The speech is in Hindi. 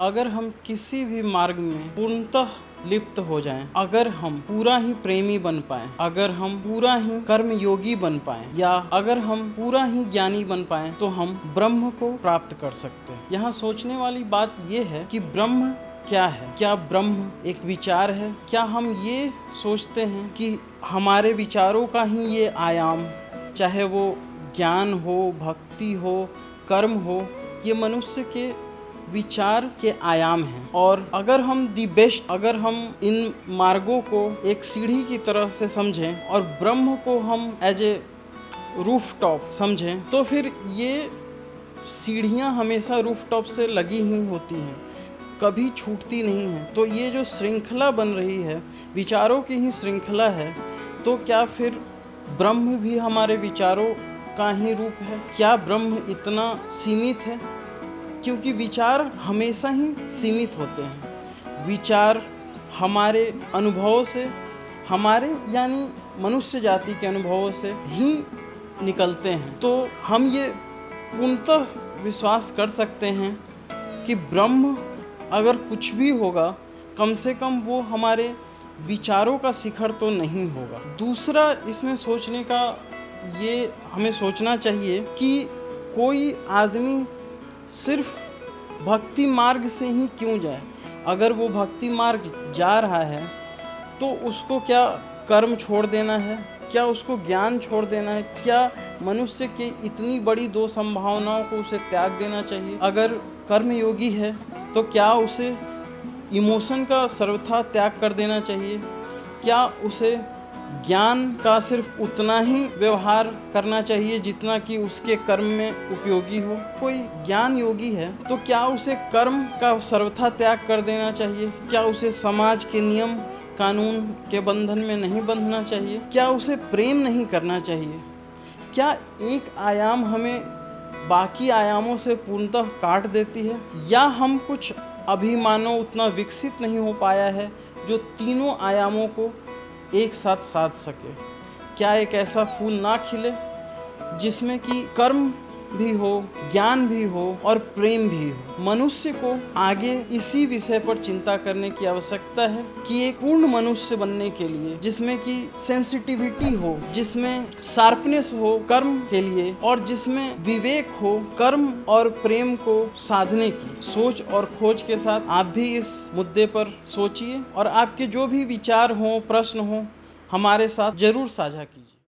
अगर हम किसी भी मार्ग में पूर्णतः लिप्त हो जाएं, अगर हम पूरा ही प्रेमी बन पाएं, अगर हम पूरा ही कर्म योगी बन पाएं, या अगर हम पूरा ही ज्ञानी बन पाएं, तो हम ब्रह्म को प्राप्त कर सकते हैं। यहाँ सोचने वाली बात यह है कि ब्रह्म क्या है? क्या ब्रह्म एक विचार है? क्या हम ये सोचते हैं कि हमारे विचारों का ही ये आयाम, चाहे वो ज्ञान हो, भक्ति हो, कर्म हो, ये मनुष्य के विचार के आयाम हैं। और अगर हम अगर हम इन मार्गों को एक सीढ़ी की तरह से समझें और ब्रह्म को हम एज ए रूफटॉप समझें, तो फिर ये सीढ़ियां हमेशा रूफटॉप से लगी ही होती हैं, कभी छूटती नहीं हैं। तो ये जो श्रृंखला बन रही है, विचारों की ही श्रृंखला है, तो क्या फिर ब्रह्म भी हमारे विचारों का ही रूप है? क्या ब्रह्म इतना सीमित है? क्योंकि विचार हमेशा ही सीमित होते हैं। विचार हमारे अनुभवों से, हमारे यानी मनुष्य जाति के अनुभवों से ही निकलते हैं। तो हम ये पूर्णतः विश्वास कर सकते हैं कि ब्रह्म अगर कुछ भी होगा, कम से कम वो हमारे विचारों का शिखर तो नहीं होगा। दूसरा इसमें सोचने का, ये हमें सोचना चाहिए कि कोई आदमी सिर्फ भक्ति मार्ग से ही क्यों जाए। अगर वो भक्ति मार्ग जा रहा है तो उसको क्या कर्म छोड़ देना है? क्या उसको ज्ञान छोड़ देना है? क्या मनुष्य की इतनी बड़ी दो संभावनाओं को उसे त्याग देना चाहिए? अगर कर्म योगी है तो क्या उसे इमोशन का सर्वथा त्याग कर देना चाहिए? क्या उसे ज्ञान का सिर्फ उतना ही व्यवहार करना चाहिए जितना कि उसके कर्म में उपयोगी हो? कोई ज्ञान योगी है तो क्या उसे कर्म का सर्वथा त्याग कर देना चाहिए? क्या उसे समाज के नियम कानून के बंधन में नहीं बंधना चाहिए? क्या उसे प्रेम नहीं करना चाहिए? क्या एक आयाम हमें बाकी आयामों से पूर्णतः काट देती है? या हम कुछ अभी मानो उतना विकसित नहीं हो पाया है जो तीनों आयामों को एक साथ साध सके? क्या एक ऐसा फूल ना खिले जिसमें कि कर्म भी हो, ज्ञान भी हो और प्रेम भी हो? मनुष्य को आगे इसी विषय पर चिंता करने की आवश्यकता है कि एक पूर्ण मनुष्य बनने के लिए, जिसमें कि सेंसिटिविटी हो, जिसमें शार्पनेस हो कर्म के लिए, और जिसमें विवेक हो कर्म और प्रेम को साधने की सोच और खोज के साथ, आप भी इस मुद्दे पर सोचिए और आपके जो भी विचार हों, प्रश्न हों, हमारे साथ जरूर साझा कीजिए।